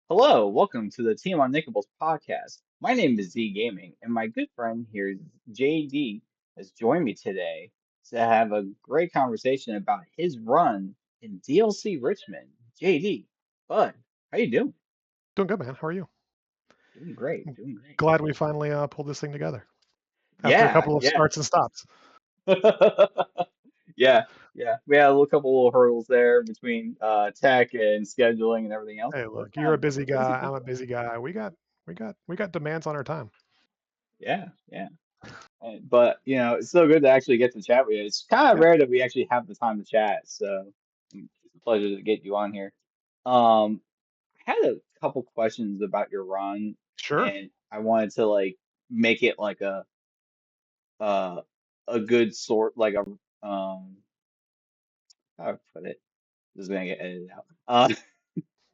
Hello, welcome to the Team Uninkables podcast. My name is ZeGaming, and my good friend here, JD, has joined me today to have a great conversation about his run in DLC Richmond. JD, bud, how you doing? Doing good, man. How are you? Doing great, doing great. Glad we finally pulled this thing together after a Yeah, couple of yeah. starts and stops. Yeah, yeah. We had a couple little hurdles there between tech and scheduling and everything else, Hey, but look, yeah, you're a busy it was a guy. good I'm a run. busy guy. We got demands on our time. Yeah, yeah. But it's so good to actually get to chat with you. It's kind of Yeah, rare that we actually have the time to chat, so it's a pleasure to get you on here. Um, I had a couple questions about your run, sure. and I wanted to like make it like uh a good sort like a how do I put it? This is gonna get edited out.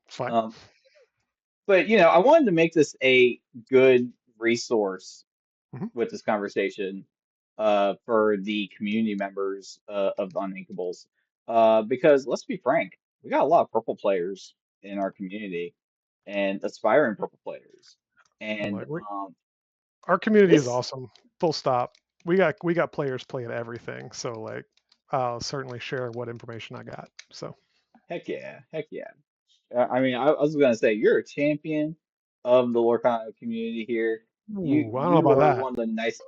It's fine. Um, but I wanted to make this a good resource hmm with this conversation for the community members of the Uninkables. Because let's be frank, we got a lot of purple players in our community and aspiring purple players. And Like our community is this, awesome. Full stop. We got players playing everything. So like, I'll certainly share what information I got. So heck yeah, heck yeah. I mean, I was gonna say you're a champion of the Lorcana community here. You ooh, I don't know you about are that. one of the nice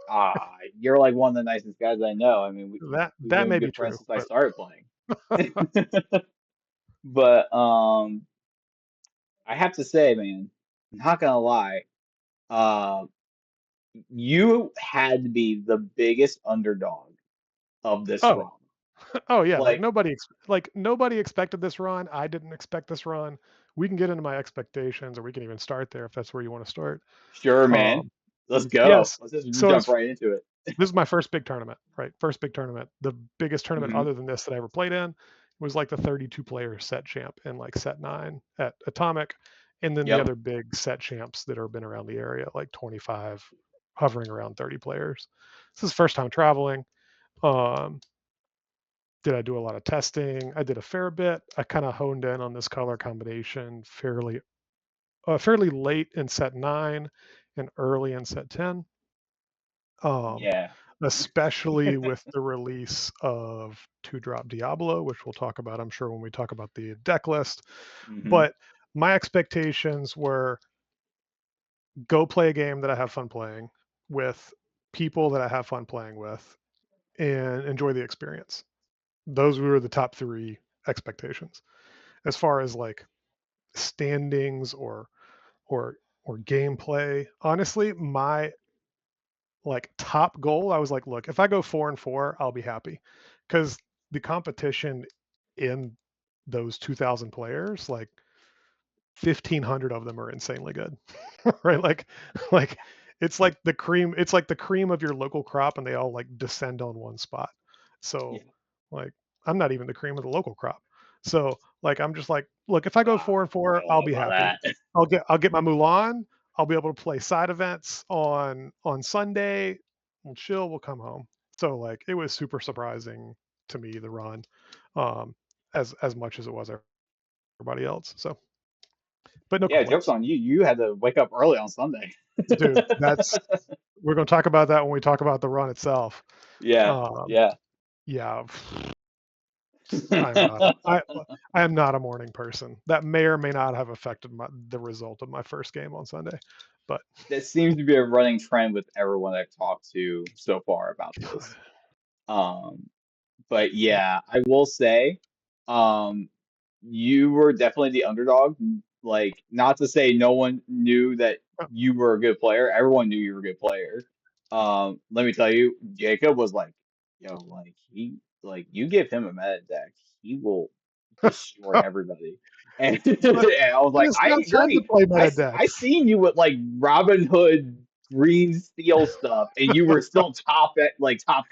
you're like one of the nicest guys I know. I mean, we've That been may be good friends true, since I but started playing. But I have to say, man, not gonna lie, uh, you had to be the biggest underdog of this oh, run. oh yeah. Like Like, nobody expected this run. I didn't expect this run. We can get into my expectations, or we can even start there if that's where you want to start. sure, man, Um, let's go. Yes. Let's just So jump it's right into it. this is my first big tournament, right? First big tournament. The biggest tournament Hmm. other than this that I ever played in was like the 32 player set champ in like set 9 at Atomic, and then the Yep. other big set champs that have been around the area like 25, hovering around 30 players. This is first time traveling. Um, did I do a lot of testing? I did a fair bit. I kind of honed in on this color combination fairly late in set 9 and early in set 10. Um, Yeah. Especially with the release of Two Drop Diablo, which we'll talk about, I'm sure, when we talk about the deck list. Hmm. But my expectations were go play a game that I have fun playing with people that I have fun playing with and enjoy the experience. Those were the top three expectations. As far as like standings or or gameplay, honestly, my like top goal, I was like, look, if I go 4-4, I'll be happy, because the competition in those 2,000 players, like 1,500 of them are insanely good, right? Like it's like the cream. It's like the cream of your local crop, and they all like descend on one spot. So, Yeah. like, I'm not even the cream of the local crop. So, like, I'm just like, look, if I go four and I four, don't I'll know be about happy. that. I'll get my Mulan. I'll be able to play side events on Sunday. We'll chill. We'll come home. So, like, it was super surprising to me, the run, um, as much as it was everybody else. So, but no Yeah, joke's complaints. on you. You had to wake up early on Sunday. Dude, that's we're going to talk about that when we talk about the run itself. Yeah, Um, yeah. yeah, I'm not. I am not a morning person. That may or may not have affected the result of my first game on Sunday. But That seems to be a running trend with everyone I've talked to so far about this. Um, but yeah, I will say, um, you were definitely the underdog. Like, not to say no one knew that you were a good player. Everyone knew you were a good player. Let me tell you, Jacob was like, yo, like you give him a meta deck, he will destroy everybody. And, but and I was like, it's I not fun to agree. play meta I decks. seen you with like Robin Hood green steel stuff, and you were still top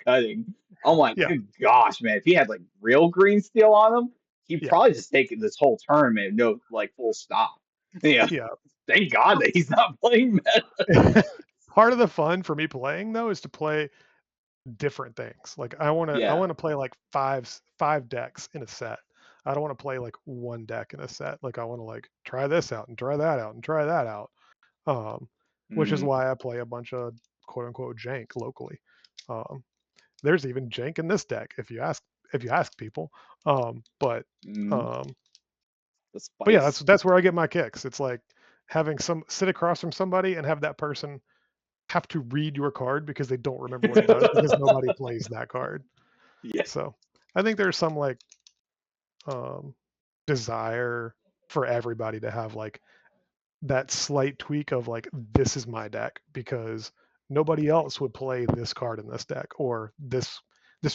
cutting. I'm like, Yeah, good gosh, man, if he had like real green steel on him, he'd yeah, probably just take this whole tournament, no, like full stop. Yeah, yeah. thank God that he's not playing meta. Part of the fun for me playing though is to play different things. Like I want Yeah. to play like five decks in a set. I don't want to play like one deck in a set. Like I want to like try this out and try that out and try that out. Um, which is Mm-hmm. why I play a bunch of quote unquote jank locally. Um, there's even jank in this deck if you ask people. But Mm-hmm. um, The but yeah, spice. that's where I get my kicks. It's like having some sit across from somebody and have that person have to read your card because they don't remember what it does because nobody plays that card. Yeah. So I think there's some like um, desire for everybody to have like that slight tweak of like this is my deck because nobody else would play this card in this deck or this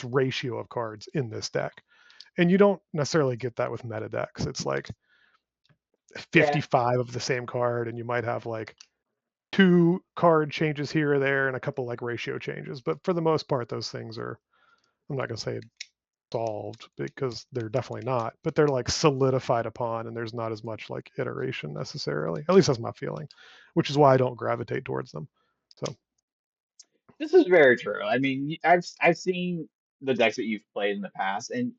ratio of cards in this deck. And you don't necessarily get that with meta decks. It's like Yeah. 55 of the same card and you might have like two card changes here or there and a couple like ratio changes. But for the most part, those things are, I'm not going to say solved because they're definitely not, but they're like solidified upon and there's not as much like iteration necessarily. At least that's my feeling, which is why I don't gravitate towards them. So, This is very true. I mean, I've seen the decks that you've played in the past, and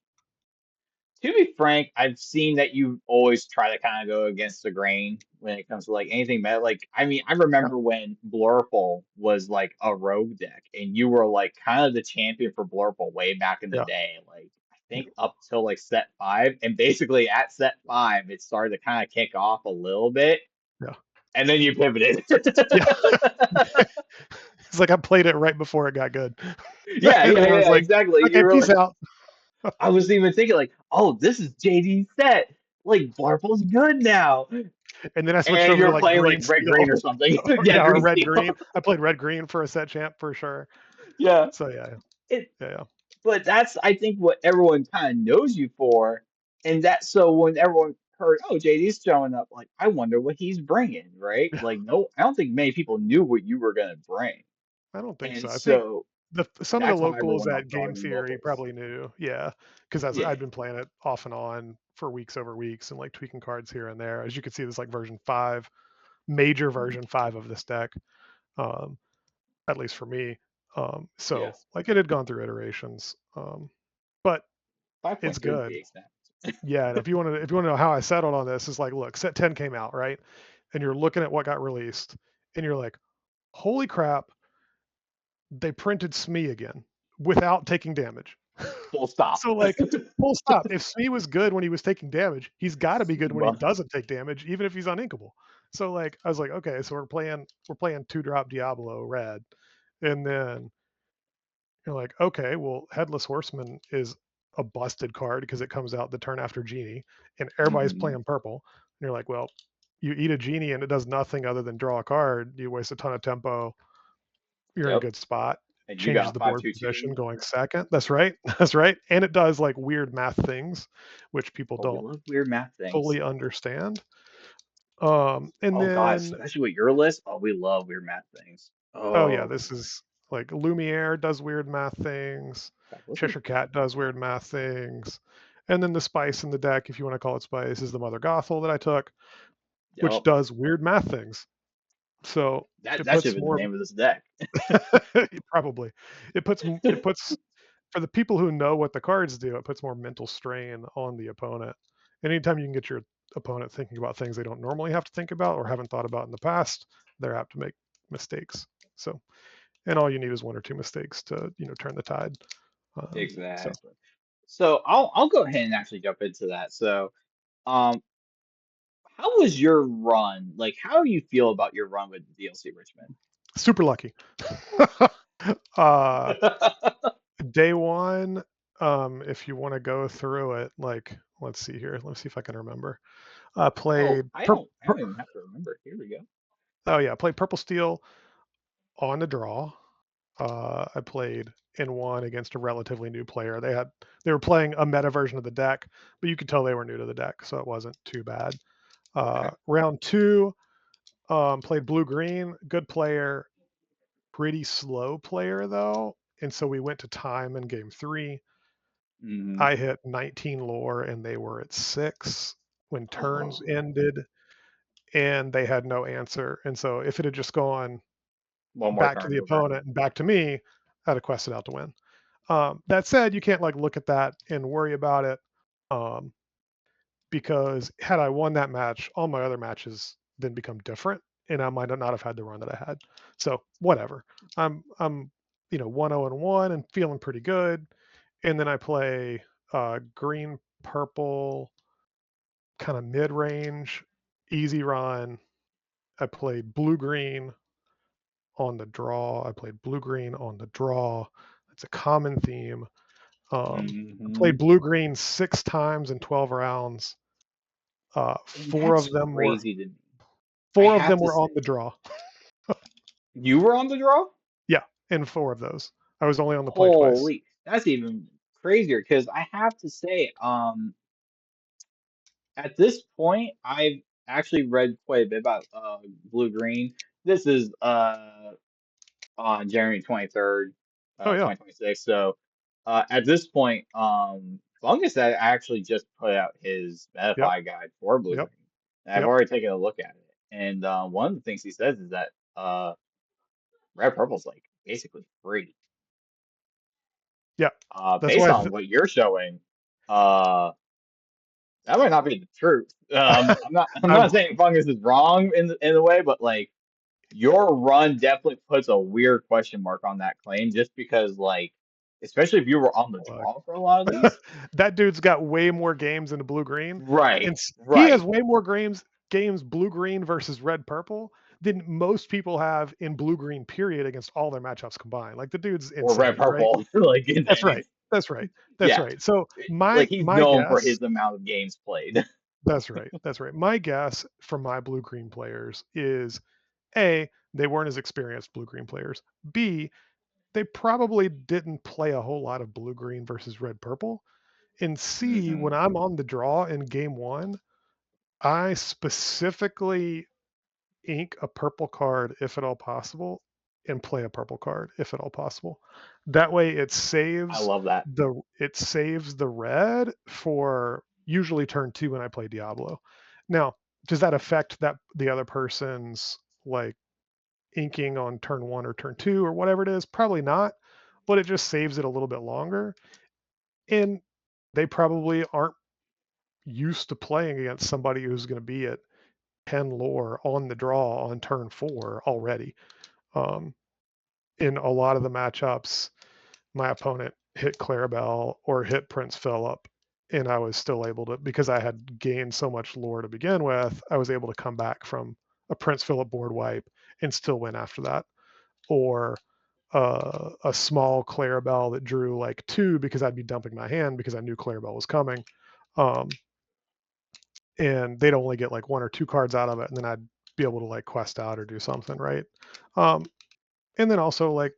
to be frank, I've seen that you always try to kind of go against the grain when it comes to like anything meta. Like, I mean, I yeah, remember when Blurple was like a rogue deck, and you were like kind of the champion for Blurple way back in the yeah, day. Like, I yeah, think up till like set five, and basically at set five, it started to kind of kick off a little bit, yeah. and then you pivoted. Yeah. It's like I played it right before it got good. Yeah, And yeah, then I was yeah, like, exactly. You okay, were peace like, out. I was even thinking like, oh, this is JD's set. Like Blurple's good now. And then I switched And over to you're like playing green like red steel. green or something. Yeah, Yeah, or green red steel. green. I played red green for a set champ for sure. Yeah. So yeah, It yeah, yeah. but that's I think what everyone kind of knows you for. And that so when everyone heard, oh, JD's showing up, like I wonder what he's bringing, right? Yeah. Like no, I don't think many people knew what you were gonna bring. I don't think And so. I think so some of the that's how locals everyone else at saw Game it in Theory locals. probably knew. Yeah, because Yeah. I've been playing it off and on for weeks over weeks and like tweaking cards here and there. As you can see, this like version 5, major Mhm. version 5 of this deck, um, at least for me. So Yes. like it had gone through iterations, but it's 5.3 to good. be exact. Yeah, and if you want to know how I settled on this, is like, look, set 10 came out, right? And you're looking at what got released, and you're like, holy crap, they printed Smee again without taking damage. Full stop. So like, full stop. If Smee was good when he was taking damage, he's got to be good when he But doesn't take damage, even if he's uninkable. So like, I was like, okay, so we're playing 2-drop Diablo red, and then you're like, okay, well, Headless Horseman is a busted card because it comes out the turn after Genie, and everybody's mhm. playing purple. And you're like, well, you eat a Genie and it does nothing other than draw a card. You waste a ton of tempo. You're in a Yep. good spot. And you Changes got a the board 5/2/2. position going second. That's right. That's right. And it does like weird math things, which people Oh, we don't love weird math things. fully understand. And Oh God, then, especially with your list. Oh, we love weird math things. oh yeah, Oh, this is like Lumiere does weird math things. God, what's it? Cheshire Cat does weird math things. And then the spice in the deck, if you want to call it spice, is the Mother Gothel that I took, which Yep. does weird math things. So That it that should puts have been the more name of this deck. probably it puts for the people who know what the cards do, it puts more mental strain on the opponent. Anytime you can get your opponent thinking about things they don't normally have to think about or haven't thought about in the past, they're apt to make mistakes. So, and all you need is one or two mistakes to turn the tide. So Exactly. So I'll go ahead and actually jump into that. So, um, how was your run? Like, how do you feel about your run with DLC Richmond? super lucky. uh, day one, if you want to go through it, like let's see here. Let's see if I can remember. I Oh, played. I don't even have to remember. Here we go. Oh yeah, I played Purple Steel on the draw. I played in one against a relatively new player. They were playing a meta version of the deck, but you could tell they were new to the deck, so it wasn't too bad. Okay. Round two, played blue green, good player, pretty slow player though, and so we went to time in game three. Hmm. I hit 19 lore and they were at 6 when turns Oh, ended, and they had no answer. And so if it had just gone one more back to turn the over. opponent and back to me, I'd have quested out to win. That said, you can't like look at that and worry about it. Um, because had I won that match, all my other matches then become different, and I might not have had the run that I had. So whatever. I'm 1-0-1 and feeling pretty good, and then I play green purple kind of mid range, easy run. I played blue green on the draw. I played blue green on the draw. It's a common theme. I Hmm. played blue green 6 times in 12 rounds. And Four that's of them were crazy to me. I four of have them to were say, on the draw. you were on the draw? Yeah, in four of those. I was only on the play twice. Holy, that's even crazier because I have to say, at this point, I've actually read quite a bit about blue green. This is on January 23rd, Oh yeah, 2026. So at this point, Fungus actually just put out his yep, Metafy guide for blue yep, green. And I've yep, already taken a look at it. And one of the things he says is that red purple's like basically free. yep. That's Based why. on what you're showing, uh, that might not be the truth. I'm I not saying Fungus is wrong in the way, but like your run definitely puts a weird question mark on that claim, just because like, especially if you were on the like draw for a lot of these. that dude's got way more games in the blue green, and Right, he has right. way more games blue green versus red purple than most people have in blue green period against all their matchups combined. Like the dude's Or red insane, right? purple, like in That's any. right. That's right. That's Yeah, right. So like my he's my known for guess. his amount of games played. That's right. That's right. My guess for my blue green players is A, they weren't as experienced blue green players. B, they probably didn't play a whole lot of blue green versus red purple. And C, when Hmm. I'm on the draw in game one, I specifically ink a purple card if at all possible and play a purple card if at all possible. That way I love that. it saves the red for usually turn 2 when I play Diablo. Now, does that affect that the other person's like inking on turn 1 or turn 2 or whatever it is? Probably not, but it just saves it a little bit longer. And they probably aren't used to playing against somebody who's going to be at 10 lore on the draw on turn 4 already. Um, in a lot of the matchups, my opponent hit Clarabelle or hit Prince Philip, and I was still able to, because I had gained so much lore to begin with, I was able to come back from a Prince Philip board wipe and still win after that. Or a small Clarabelle that drew like 2 because I'd be dumping my hand because I knew Clarabelle was coming. Um, and they'd only get like 1 or 2 cards out of it, and then I'd be able to like quest out or do something, right? Um, and then also like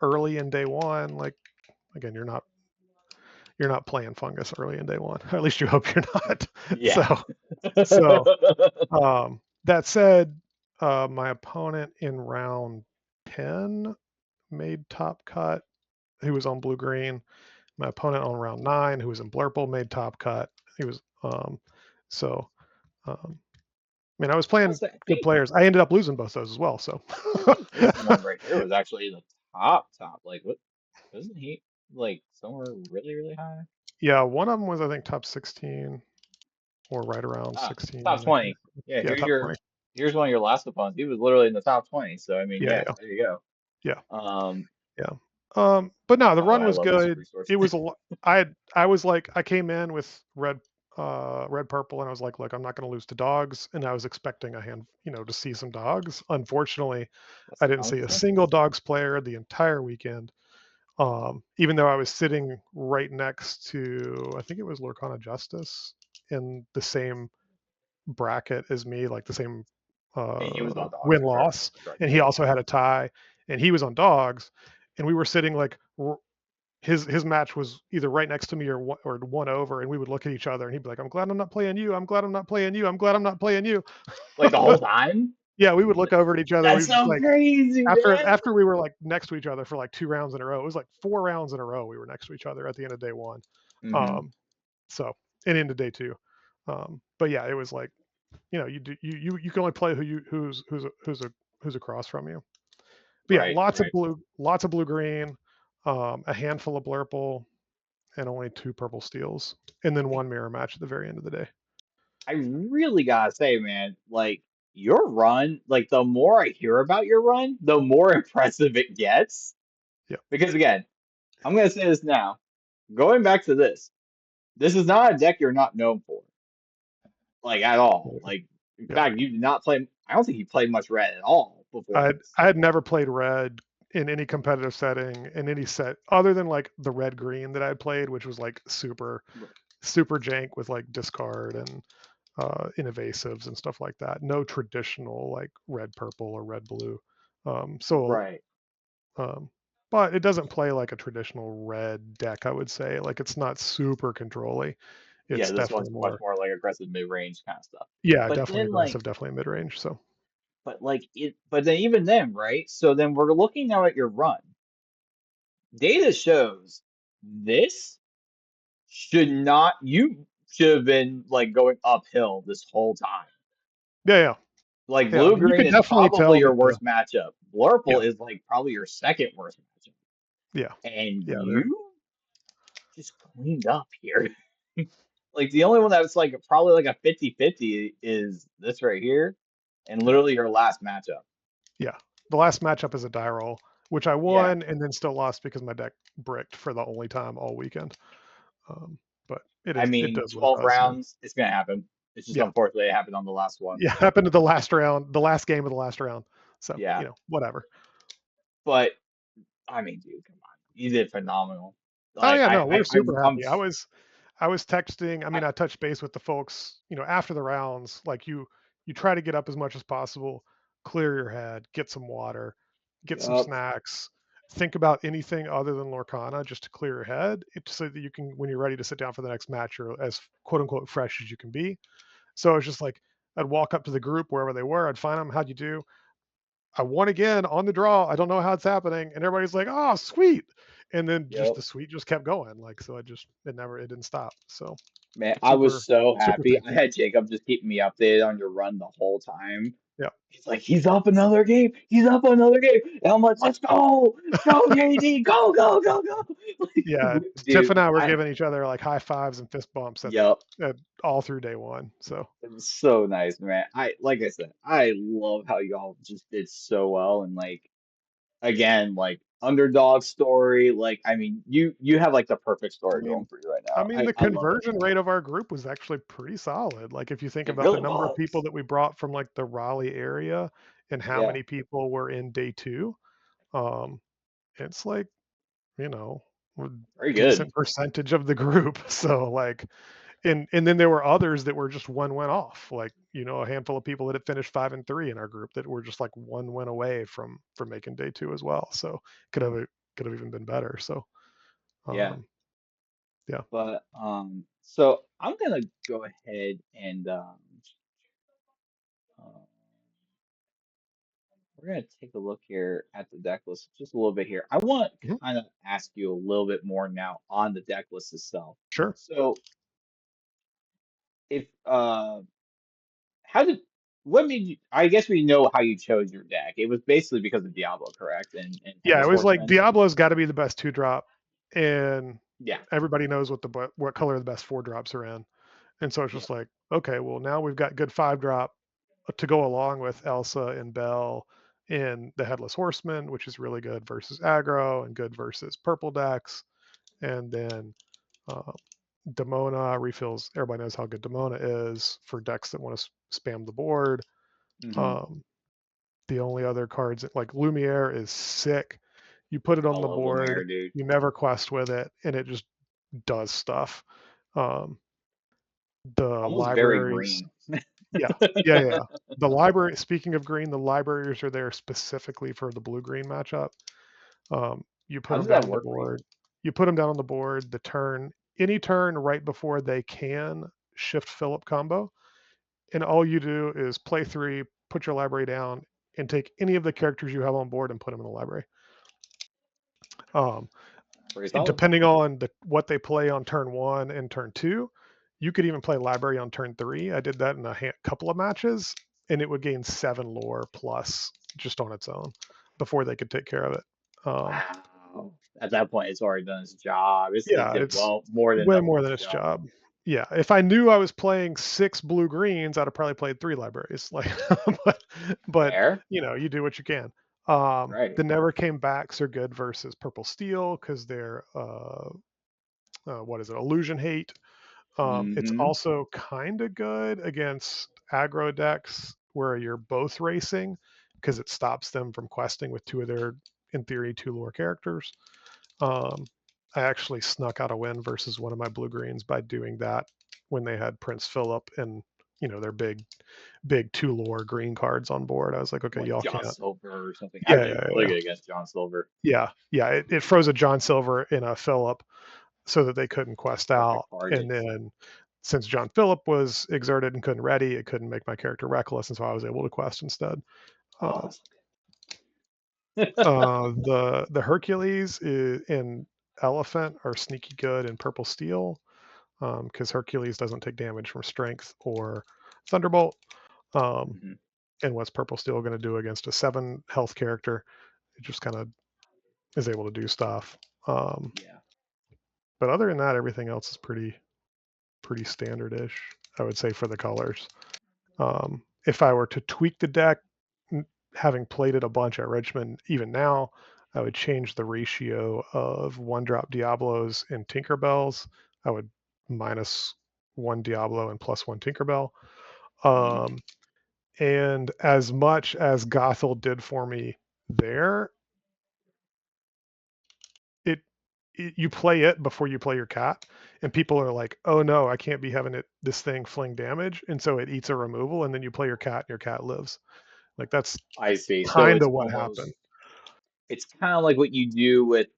early in day one, like again, you're not playing Fungus early in day one. Or at least you hope you're not. so Yeah. so that said, my opponent in round 10 made top cut, who was on blue green. My opponent on round 9, who was in blurple, made top cut. He was so um, I mean, I was I playing say, I good think players. I ended up losing both those as well. So, I think this one right here was actually the top. Like, what? Wasn't he like somewhere really, really high? yeah, one of them was I think top 16 or right around Ah, 16. top I can't. 20. Yeah, Yeah, top 20. here's one of your last opponents. He was literally in the top 20. So I mean, Yeah, yeah, yeah, there you go. yeah, Um, yeah. But no, the oh, run I was love this good. resource. It was a lot. I was like, I came in with red purple, and I was like, look, I'm not going to lose to dogs, and I was expecting to see some dogs. Unfortunately, That's I the didn't common see a consensus. single dogs player the entire weekend. Even though I was sitting right next to, I think it was Lorcana Justice in the same bracket as me, like the same And he was on dogs win for sure. loss, For sure. and he Yep. also had a tie, and he was on dogs, and we were sitting like his match was either right next to me or one over, and we would look at each other, and he'd be like, "I'm glad I'm not playing you. I'm glad I'm not playing you. I'm glad I'm not playing you." Like the whole time. Yeah, we would look over at each other. That's We just so like crazy, man. after we were like next to each other for like 2 rounds in a row. It was like 4 rounds in a row we were next to each other at the end of day one. Hmm. Um, so and into day two. But yeah, it was like you can only play who's across from you. But yeah, Right. Right. lots of blue green, a handful of blurple, and only 2 purple steals, and then 1 mirror match at the very end of the day. I really gotta say, man, like your run, like the more I hear about your run, the more impressive it gets. Yeah, Because again, I'm gonna say this now. Going back to this is not a deck you're not known for, like at all. Like in yeah. fact, you did not play. I don't think you played much red at all before this. I had never played red in any competitive setting in any set other than like the red green that I had played, which was like super jank with like discard and invasives and stuff like that. No traditional like red purple or red blue. So Right. um, but it doesn't play like a traditional red deck. I would say like it's not super controlly. Yeah, It's this definitely one's much more, more like aggressive mid range kind of stuff. yeah, But definitely then like aggressive, definitely mid range. So but then even then, right? So then we're looking now at your run. Data shows this should not you should have been like going uphill this whole time. yeah, yeah, Like yeah. I blue mean, you green could is definitely probably tell your that the worst matchup. yeah, Blurple is like probably your second worst matchup. yeah, And yeah. They're you just cleaned up here. Like the only one that's like probably like a 50-50 is this right here and yeah. literally your last matchup. Yeah. The last matchup is a die roll, which I Yeah. won and then still lost because my deck bricked for the only time all weekend. Um, but I it mean, does what it 12 does. And rounds, it's gonna happen. It's just yeah, unfortunately it happened on the last one. yeah, happened to the last round, the last game of the last round. So Yeah. whatever. But I mean, dude, come on. You did phenomenal. Oh Like yeah, no, we're super I'm happy. I was texting. I I mean, I touched base with the folks, after the rounds. Like you try to get up as much as possible, clear your head, get some water, get some yup. snacks, think about anything other than Lorcana just to clear your head, so that you can, when you're ready to sit down for the next match, you're as quote unquote fresh as you can be. So it's just like I'd walk up to the group wherever they were, I'd find them, how'd you do? I won again on the draw. I don't know how it's happening. And everybody's like, oh, sweet. And then just Yep. the sweet just kept going. Like, so it didn't stop. So Man, I was super, so super happy. I thankful. had Jacob just keeping me updated on your run the whole time. Yeah. He's like, he's up another game. He's up another game. And I'm like, let's go. Go, JD. Go, go, go, go. Yeah. Tiff Dude, and I were giving each other like high fives and fist bumps yep. at all through day one. So It was so nice, man. Like I said, I love how y'all just did so well. And like, again, like underdog story. Like, I mean, you have like the perfect I story going mean for you right I now. mean the I love it. conversion rate of our group was actually pretty solid. Like if you think It about the really number of people was. that we brought from like the Raleigh area and how Yeah, many people were in day two, um, it's like, you know, a very good. decent percentage of the group. So like, and then there were others that were just one went off. Like, a handful of people that had finished 5-3 in our group that were just like one went away from making day two as well. So could have even been better. So Yeah. um yeah. But so I'm gonna go ahead and uh, we're gonna take a look here at the deck list just a little bit here. I want to Mhm. kind of ask you a little bit more now on the deck list itself. Sure. So if how did what made you? I guess we know how you chose your deck. It was basically because of Diablo, correct? And Yeah, it Headless was like Horseman. Diablo's got to be the best 2 drop, and Yeah, everybody knows what color the best 4 drops are in. And so it's yeah. just like, okay, well now we've got good 5 drop to go along with Elsa and Belle in the Headless Horseman, which is really good versus aggro and good versus purple decks. And then uh, Demona refills. Everybody knows how good Demona is for decks that want to spam the board. Mm-hmm. Um, the only other cards like Lumiere is sick. You put it I on the love board, Lumiere, dude. you never quest with it, and it just does stuff. Um, the Almost very libraries, green. yeah, yeah, yeah. The library. Speaking of green, the libraries are there specifically for the blue-green matchup. You put How them does down that on the work for you? board. You put them down on the board. Any turn right before they can shift Phillip combo, and all you do is play 3, put your library down, and take any of the characters you have on board and put them in the library. Um, Pretty and solid. depending on what they play on turn 1 and turn 2, you could even play library on turn 3. I did that in a couple of matches, and it would gain 7 lore plus just on its own before they could take care of it. Um, Wow. At that point, it's already done its job. It yeah, did it's well, more than way double more than its its job. job. Yeah, if I knew I was playing 6 blue greens, I'd have probably played 3 libraries. Like, but but Fair. you do what you can. Right. The Never Came Backs are good versus Purple Steel because they're what is it? Illusion Hate. It's Mm-hmm. also kind of good against aggro decks where you're both racing because it stops them from questing with 2 of their, in theory, 2 lore characters. Um, I actually snuck out a win versus one of my blue greens by doing that when they had Prince Philip and their big 2 lore green cards on board. I was like, okay, Like y'all John can't. Silver or something. I Yeah, did yeah, really yeah, good against John Silver. yeah. It froze a John Silver in a Philip so that they couldn't quest Perfect out, and targets. then since John Philip was exerted and couldn't ready, it couldn't make my character reckless, and so I was able to quest instead. Oh, Uh, that's good. the Hercules and Elephant are sneaky good in Purple Steel because Hercules doesn't take damage from Strength or Thunderbolt. Um, Mhm. and what's Purple Steel going to do against a 7 health character? It just kind of is able to do stuff. Um, Yeah. but other than that, everything else is pretty standard-ish, I would say, for the colors. If I were to tweak the deck, having played it a bunch at Richmond, even now, I would change the ratio of 1-drop Diablos and Tinkerbells. I would minus 1 Diablo and plus 1 Tinkerbell. Mhm. Um, and as much as Gothel did for me there, it, you play it before you play your cat, and people are like, "Oh no, I can't be having this thing fling damage," and so it eats a removal, and then you play your cat, and your cat lives. Like that's I see. So kind it's of what almost happened. it's kind of like what you do with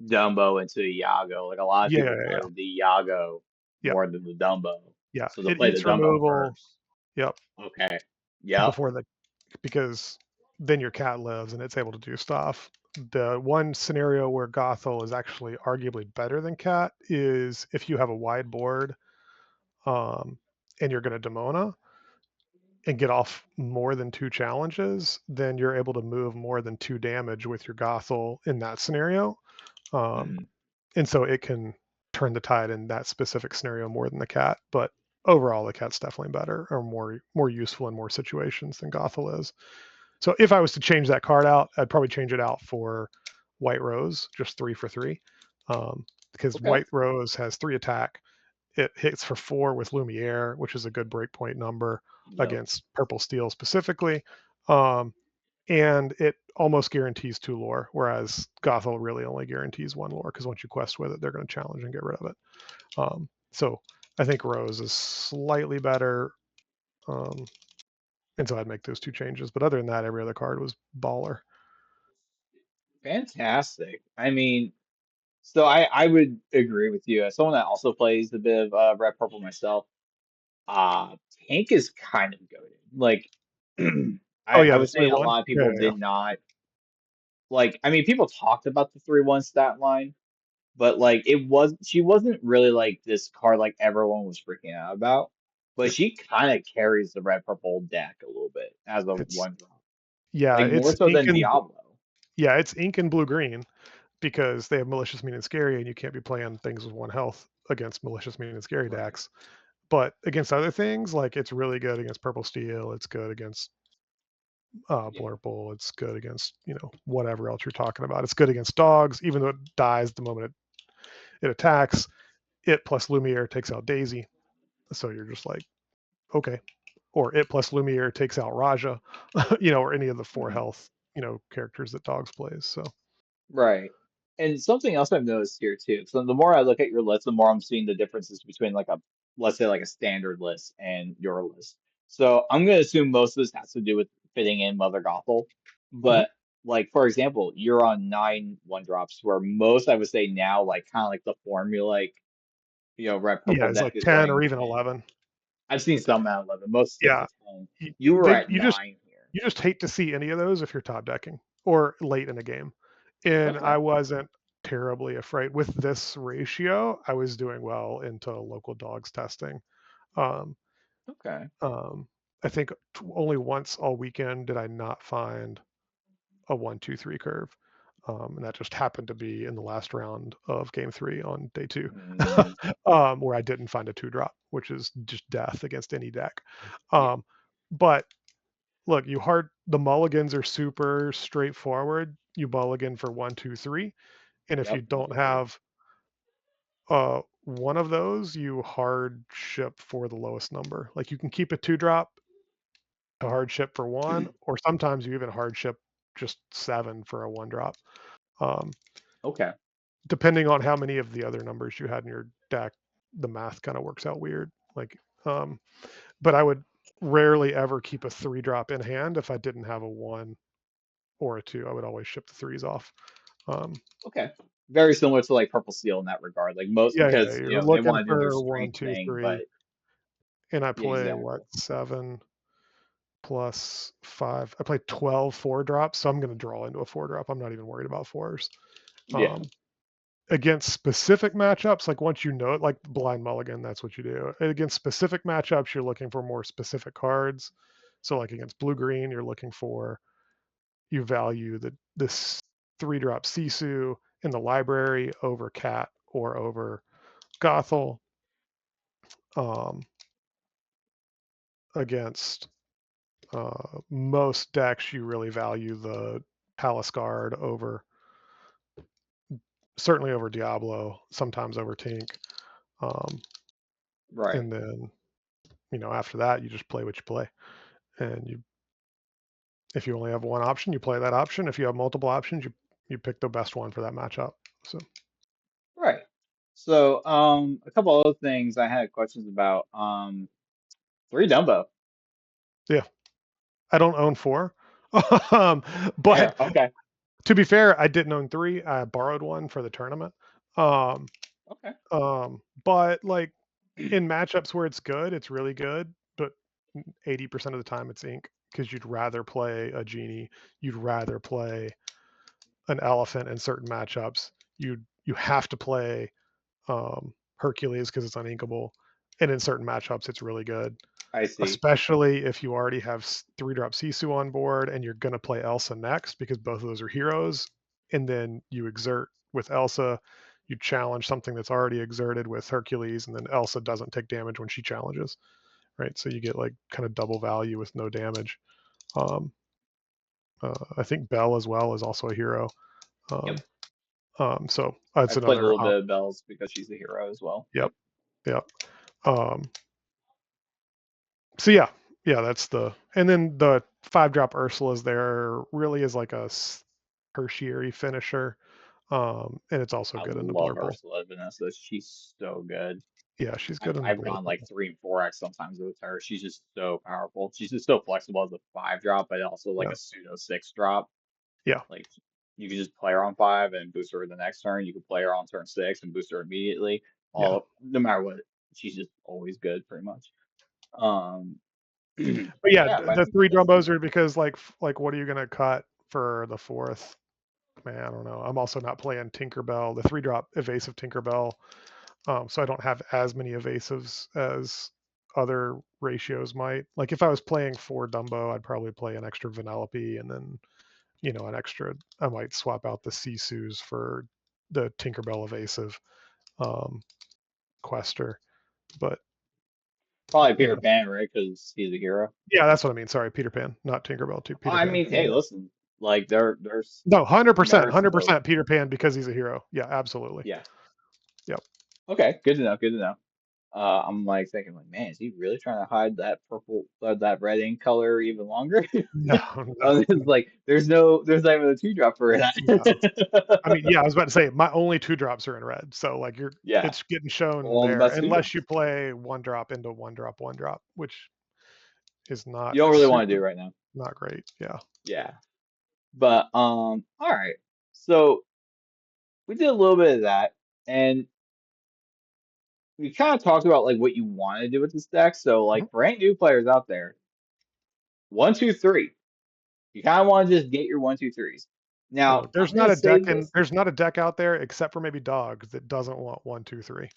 Dumbo into Iago. Like a lot of Yeah, people yeah, yeah, play the Iago yeah, more than the Dumbo. yeah. So they'll It play the eats Dumbo removal. first. Yep, Okay. Yep. before the because then your cat lives and it's able to do stuff. The one scenario where Gothel is actually arguably better than cat is if you have a wide board, um, and you're going to Demona and get off more than 2 challenges, then you're able to move more than 2 damage with your Gothel in that scenario. Um, Hmm. and so it can turn the tide in that specific scenario more than the cat. But overall, the cat's definitely better or more useful in more situations than Gothel is. So if I was to change that card out, I'd probably change it out for White Rose, just 3 for 3, because Okay. White Rose has 3 attack. It hits for 4 with Lumiere, which is a good breakpoint number Yep. against Purple Steel specifically. Um, and it almost guarantees 2 lore, whereas Gothel really only guarantees 1 lore because once you quest with it, they're going to challenge and get rid of it. So I think Rose is slightly better, um, and so I'd make those 2 changes. But other than that, every other card was baller. Fantastic. I mean, so I would agree with you. As someone that also plays a bit of red purple myself, uh Tank is kind of goaded. Like Oh I yeah, the would say a 3/1. lot of Yeah, people yeah, yeah. did not like I mean people talked about the 3/1 stat line, but like it was she wasn't really like this card like everyone was freaking out about. But she kind of carries the red purple deck a little bit as a It's one drop. yeah, Like more it's so ink than and Diablo. it's ink and blue green because they have malicious, mean, and scary, and you can't be playing things with 1 health against malicious, mean, and scary Right. decks. But against other things, like it's really good against purple steel. It's good against Yeah. blurple. It's good against whatever else you're talking about. It's good against dogs, even though it dies the moment it attacks. It plus Lumiere takes out Daisy, so you're just like okay. Or it plus Lumiere takes out Raja, or any of the 4 Mhm. health characters that dogs plays. So Right. And something else I've noticed here too. So the more I look at your list, the more I'm seeing the differences between like a, let's say like a standard list and your list. So I'm gonna assume most of this has to do with fitting in Mother Gothel. mhm. But like for example, you're on 9/1 drops where most I would say now like kind of like the formulaic, red Yeah, purple it's deck like is 10 or running even 10. 11. I've seen some at 11, most stick Yeah, to 10. you, You were they, at you just 9 here. you just hate to see any of those if you're top decking or late in a game. And I Okay. wasn't terribly afraid with this ratio. I was doing well into local dogs testing. Um, Okay. um, I think only once all weekend did I not find a 1, 2, 3 curve. And that just happened to be in the last round of game 3 on day 2, Mm, where I didn't find a 2-drop, which is just death against any deck. yeah. But look, the mulligans are super straightforward. You mulligan for 1, 2, 3, and if you Yep. One, don't two, three. have one of those, you hard ship for the lowest number. Like you can keep a 2-drop, a hard ship for 1, or sometimes you even hard ship just 7 for a 1-drop. Um, Okay. Depending on how many of the other numbers you had in your deck, the math kind of works out weird. Like, but I would rarely ever keep a 3-drop in hand if I didn't have a 1 or a 2. I would always ship the 3s off. Um, Okay. Very similar to like Purple Seal in that regard. Like most yeah, yeah, because you're they looking want to do their for one, strength two, thing, but three, and I yeah, play what, exactly. 7 plus 5. I play 12 4-drops, so I'm going to draw into a 4-drop. I'm not even worried about 4s. Yeah. Um, Against specific matchups, like once you know it, like blind mulligan, that's what you do. Against specific matchups, you're looking for more specific cards. So like against blue green, you value this 3-drop Sisu in the library over Cat or over Gothel. Against most decks, you really value the Palace Guard over, certainly over Diablo, sometimes over Tink. Um, Right. and then, after that, you just play what you play. And if you only have one option, you play that option. If you have multiple options, you pick the best one for that matchup. So Right. So, a couple other things I had questions about. Three Dumbo. yeah, I don't own 4, but Fair. Okay. to be fair, I didn't own 3. I borrowed one for the tournament. Um, Okay. but like in matchups where it's good, it's really good. But 80% of the time, it's ink because you'd rather play a genie, you'd rather play an elephant in certain matchups. You have to play Hercules because it's uninkable, and in certain matchups, it's really good. I see. Especially if you already have 3-drop Sisu on board and you're going to play Elsa next because both of those are heroes, and then you exert with Elsa, you challenge something that's already exerted with Hercules, and then Elsa doesn't take damage when she challenges, right? So you get like kind of double value with no damage. Um, I think Belle as well is also a hero. Yep. Um, so that's I've played a another little bit of Bells because she's a hero as well. Yep, Yep. yep. Um, so yeah, that's and then the 5-drop Ursula's there really is like a tertiary finisher, and it's also I good in the love blurple. Ursula Vanessa. She's so good. Yeah, she's good I've in the I've gone like blurple. 3 and 4x sometimes with her. She's just so powerful. She's just so flexible as a 5 drop, but also like Yeah, a pseudo 6 drop. yeah, Like you can just play her on 5 and boost her the next turn. You can play her on turn 6 and boost her immediately. yeah. All no matter what, she's just always good, pretty much. Um, But yeah, yeah, but I the think 3 that's it. Drumbos are because like what are you gonna cut for the 4th? Man, I don't know. I'm also not playing Tinkerbell, the 3-drop evasive Tinkerbell. So I don't have as many evasives as other ratios might. Like if I was playing 4 Dumbo, I'd probably play an extra Vanellope, and then an extra. I might swap out the Sisus for the Tinkerbell evasive um, Quester. But Probably you Peter know, Pan, right? Because he's a hero. yeah, that's what I mean. Sorry, Peter Pan, not Tinkerbell. Peter I Pan. mean, Yeah, hey, yeah. listen, like there's No, 100%, merits to both. 100% Peter Pan because he's a hero. Yeah, absolutely. Yeah. Yep. Okay, good to know. Good to know. I'm like thinking, like, man, is he really trying to hide that purple, that red ink color even longer? No, no, It's like there's not even a 2 drop for no. it. I mean, yeah, I was about to say my only 2-drops are in red, so like Yeah, it's getting shown all the there, best 2 unless you drops. play 1-drop into 1-drop 1-drop, which is not You don't really want to super, do right now. not great. Yeah. Yeah, but all right. So we did a little bit of that, and we kind of talked about like what you want to do with this deck. So Mhm. like for any new players out there, 1, 2, 3. You kind of want to just get your 1, 2, 3s. Now Look, I'm gonna say this. there's not a deck out there except for maybe dogs that doesn't want 1, 2, 3.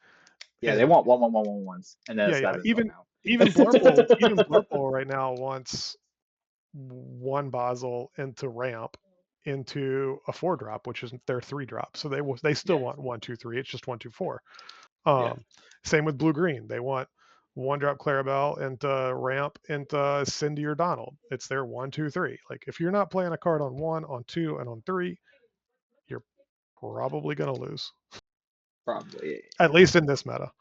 Yeah, they And want 1, 1, 1, 1, 1s, and then a yeah, 7 even somehow. even Blurple right now wants 1 Basel into ramp into a 4-drop, which is their 3-drop. So they still want 1, 2, 3. It's just 1, 2, 4. Yeah. Same with blue green. They want 1-drop Clarabelle into ramp into Cindy or Donald. It's their 1, 2, 3. Like if you're not playing a card on 1, on 2, and on 3, you're probably gonna lose. Probably. At least in this meta.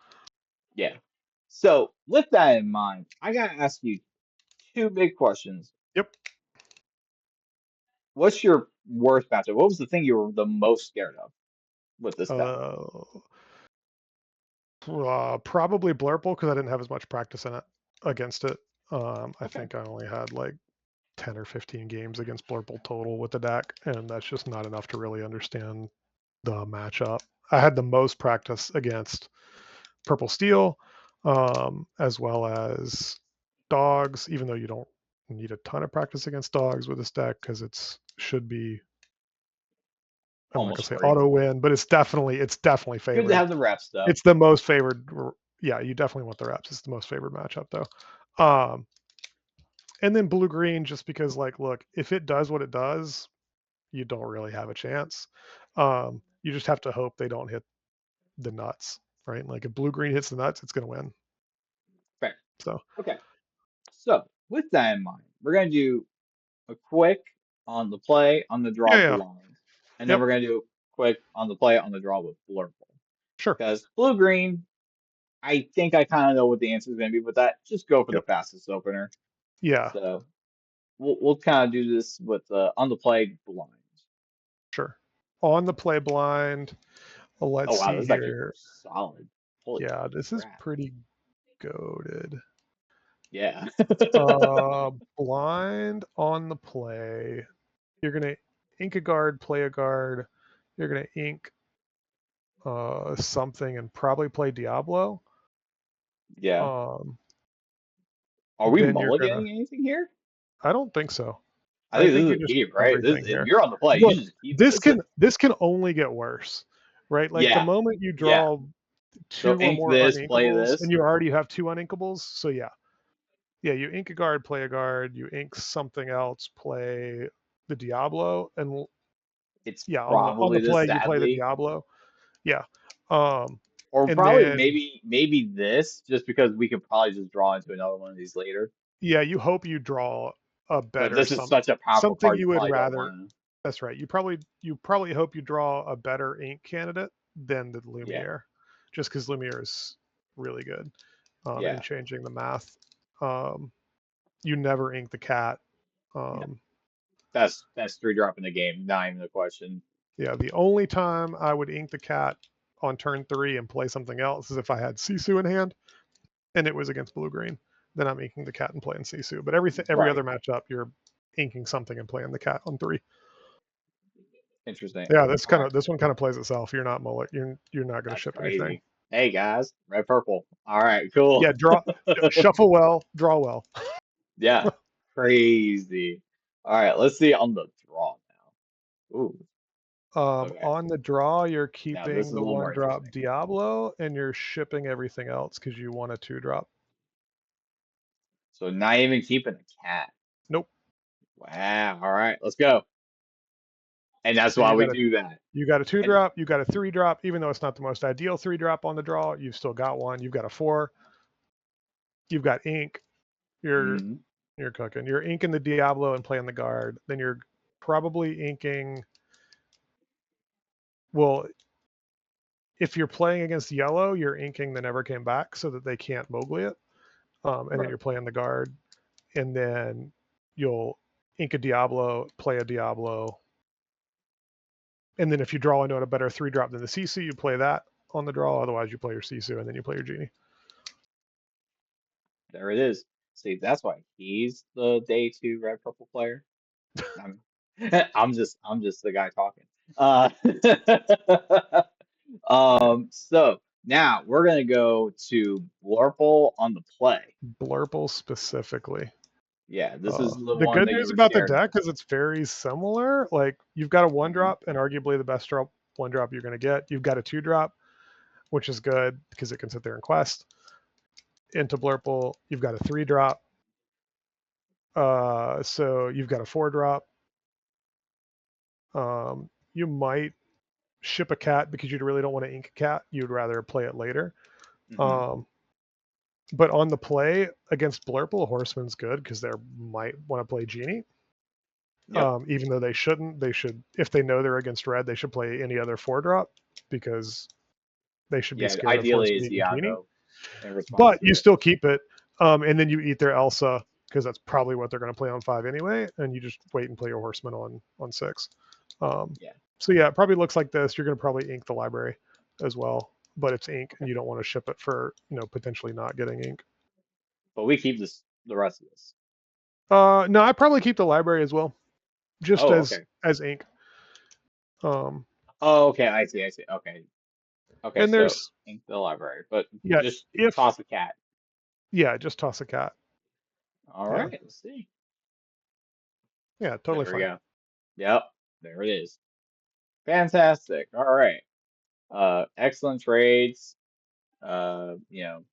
Yeah. So with that in mind, I gotta ask you two big questions. Yep. What's your worst matchup? What was the thing you were the most scared of with this deck? Probably Blurple because I didn't have as much practice in it against it. I Okay. think I only had like 10 or 15 games against Blurple total with the deck, and that's just not enough to really understand the matchup. I had the most practice against Purple Steel, as well as Dogs, even though you don't need a ton of practice against Dogs with this deck because should be, I'm not gonna Almost say free. auto win, but it's definitely Good to favored. have the reps though. It's the most favored. Yeah, you definitely want the reps. It's the most favored matchup though. And then blue green, just because like, look, if it does what it does, you don't really have a chance. You just have to hope they don't hit the nuts, right? Like if blue green hits the nuts, it's gonna win. Fair. So Okay. So with that in mind, we're gonna do a quick on the play on the draw yeah. blind, and then Yep. we're gonna do a quick on the play on the draw with Blurple. Sure. Because blue green, I think I kind of know what the answer is gonna be with that. Just go for the Yep. fastest opener. Yeah. So we'll kind of do this with on the play blind. Sure. On the play blind, let's Oh wow, see this is actually here. solid. Holy Yeah, this is crap. pretty goated. Yeah. Blind on the play. You're gonna ink a guard, play a guard. You're gonna ink something and probably play Diablo. Yeah. Um, Are we then you're gonna. mulliganing anything here? I don't think so. I I think this think is you a just keep, keep right? everything If here. you're on the play, you Look, just keep this this. can only get worse, right? Like the Yeah. moment you Yeah. draw So 2 or ink more this, play uninkables, and this. you already have 2 uninkables, so yeah, you ink a guard, play a guard, you ink something else, play the Diablo, and It's yeah, on the probably this, play you play the sadly. Diablo, yeah, um, Or and probably then maybe this, just because we could probably just draw into another one of these later. yeah, you hope you draw a But better this is such a powerful something card, you you would probably don't rather. want to. That's right. You probably hope you draw a better ink candidate than the Yeah. Lumiere, just because Lumiere is really good in Yeah. changing the math. You never ink the cat. No. Um, Best 3-drop in the game, not even a question. yeah, the only time I would ink the cat on turn 3 and play something else is if I had Sisu in hand and it was against blue green. Then I'm inking the cat and playing Sisu. But every Right. other matchup, you're inking something and playing the cat on 3. Interesting. Yeah, All right. this one kind of plays itself. You're not mullet. You're not going to That's ship anything. crazy. Hey guys, red purple. All right, cool. Yeah, shuffle well, draw well. Yeah, crazy. All right, let's see on the draw now. Ooh, okay. On the draw, you're Now this is keeping a the little more 1-drop interesting. Diablo, and you're shipping everything else because you want a 2-drop. So not even keeping a cat. Nope. Wow. All right, let's go. And that's So why we do that. you got a And 2-drop, you got a 3-drop. Even though it's not the most ideal 3-drop on the draw, you've still got one. You've got a 4. You've got ink. You're mhm, you're cooking. You're inking the Diablo and playing the guard. Then you're probably inking. Well, if you're playing against yellow, you're inking the Never Came Back so that they can't Mowgli it. And then right. you're playing the guard, and then you'll ink a Diablo, play a Diablo, and then if you draw into a better 3-drop than the Sisu, you play that on the draw. Otherwise, you play your Sisu and then you play your Genie. There it is. See, that's why he's the day 2 red purple player. I'm I'm just the guy talking. Uh, so now we're gonna go to Blurple on the play. Blurple specifically. Yeah, this is the The one good that you news were about the scared of. deck is it's very similar. Like you've got a one Hmm. drop and arguably the best 1-drop you're going to get. You've got a 2-drop, which is good because it can sit there and quest. Into Blurple, you've got a 3-drop. So you've got a 4-drop. You might ship a cat because you really don't want to ink a cat. You'd rather play it later. Hmm. Um, but on the play against Blurple, Horseman's good because they might want to play Genie. Yep. Even though they shouldn't, they should, if they know they're against red, they should play any other 4-drop because they should be Yeah. scared of Ideally, Horseman is eating Genie. Iago in response But to you it. still keep it, and then you eat their Elsa because that's probably what they're going to play on 5 anyway, and you just wait and play your Horseman on 6. Um, Yeah. so yeah, it probably looks like this. You're going to probably ink the library as well, but it's ink, and Okay. you don't want to ship it for potentially not getting ink. But we keep the rest of this. No, I probably keep the library as well, just Oh, as okay. ink. Um, Oh, okay. I see. I see. Okay. Okay. and So there's ink the library, but yeah, just if toss a cat. yeah, just toss a cat. All Yeah, right. Let's see. yeah, totally There we fine. go. Yep. There it is. Fantastic. All right. Excellent trades. You know,